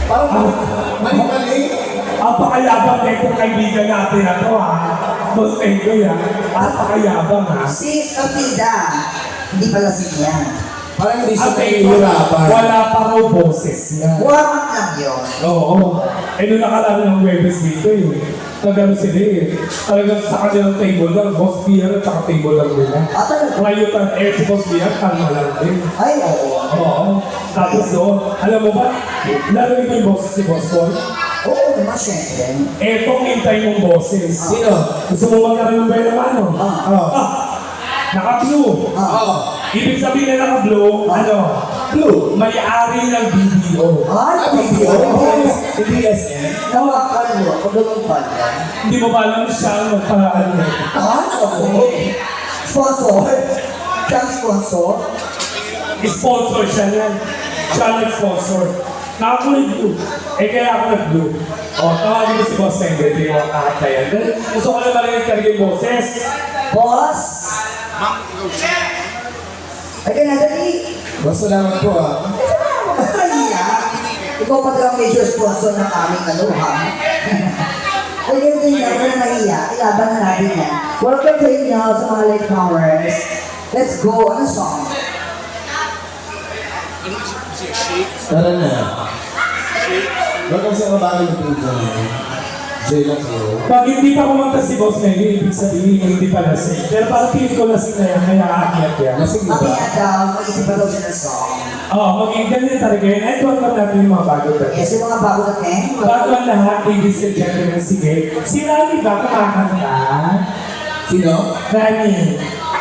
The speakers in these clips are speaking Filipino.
Parang mali-mali. Apakayabang na itong kaibigan natin na to, ha? Boss Pedro, yan. Apakayabang, ha? Si Kapida, hindi pala siya. Parang hindi siya At nahihirapan. wala pa raw boses yan. Warm lang yun. Oo. Eh, nung nakaraan ng Webes dito, nagano sila talagang sa kanilang table lang, Boss Pierre at saka table lang nila. Talaga? Ngayon, si Boss Pierre, kalma lang din. Ay, oo. Oo. Tapos doon, alam mo ba, narinig mo yung boses si Boss Paul? Oo naman, syempre. Etong hintay mong boses. Sino? Gusto mo magkaroon ng pera ng ano? Naka-blue. Ibig sabihin na naka-blue, Blue. may-ari ng BDO. Ay, Video. oo. Hindi SM. Nawakan mo, ako ganun pala. Hindi mo ba alam siya ang paraan na ito? Oo. Sponsor? Siyang sponsor? Sponsor siya yan. Siya nag-sponsor. Nakakulay blue. Eh kaya ako nag-blue. Tawagin mo si Boss Tengre, hindi mo kakatayan. Gusto ko na marinig talaga yung boses. Boss? Ay, kaya dali. Basta salamat po Kaya, ikaw pa ang major sponsor ng aming ha? Ay, ganyan din ako na nahiya. Ilaban na natin yan. Welcome sa inyo sa mga Lake Powers. Let's go. Ano song? Tara na. Huwag kang sa kabagal ng pinto. Jay lang ko. Pag hindi pa kumanta si Boss Tengre, ibig sabihin hindi pa lasing. Pero parang pilit ko lasing na yan, kaya aakyat yan. Lasing na ba? Mamaya daw, mag-isip pa daw siya ng song. Maging ganyan talaga yun. Ito ang natin yung mga bago natin. Yes, yung mga bago natin. Bago ang lahat, ladies and gentlemen, sige. Si Rani ba kumakanta? Sino? Rani.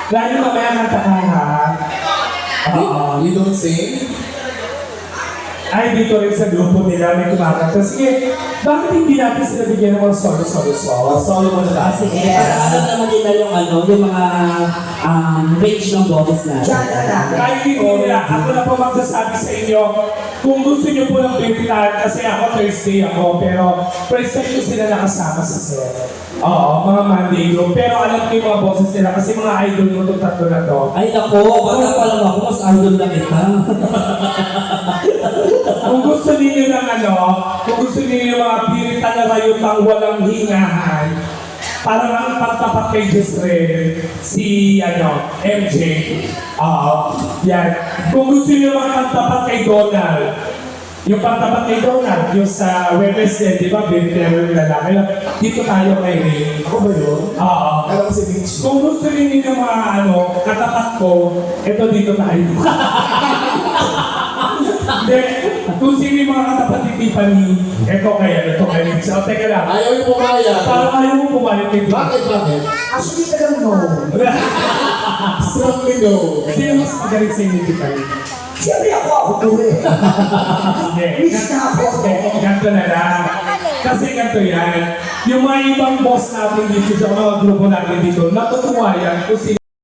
Rani, mamaya kanta ka, ha? You don't sing? Ay, dito rin sa grupo nila may kumakanta. Sige, bakit hindi natin sila bigyan ng mga solo? Solo mo na tayo. Kasi alam naman nila yung yung mga range ng boses natin. Diyan na natin. Kahit hindi nila, ako na po magsasabi sa inyo, kung gusto niyo po ng bigyan, kasi ako Thursday ako, pero first time ko sila nakasama sa set. Oo, mga Monday group. Pero alam ko yung mga boses nila kasi mga idol ko itong tatlo na to. Ay nako, bata pa lang ako, mas idol na kita. Kung gusto niyo ng kung gusto niyo yung mga piritan na rayutang walang hingahan, parang ang pagtapat kay Jezreel, si MJ. Yan. Kung gusto niyo mga pagtapat kay Donald, yung pagtapat kay Donald, yung sa Webes din, di ba, binitero yung lalaki. Dito tayo kay Ray. Ako ba yun? Oo. Alam ko si Vinci. Kung gusto niyo ng mga katapat ko, ito dito tayo. Hindi, kung sino yung mga katapat ni Tiffany, ito kaya. So, teka lang. Ayaw yung pumayag. Parang ayaw mo pumayag kay Tiffany. Bakit? Actually, talagang no. Strongly no. Sino mas magaling sa inyo, Tiffany? Siyempre ako to eh. Hindi. Miss na ako. Ganto na lang. Kasi ganto yan. Yung mga ibang boss natin dito, sa mga grupo natin dito, natutuwa yan kung sino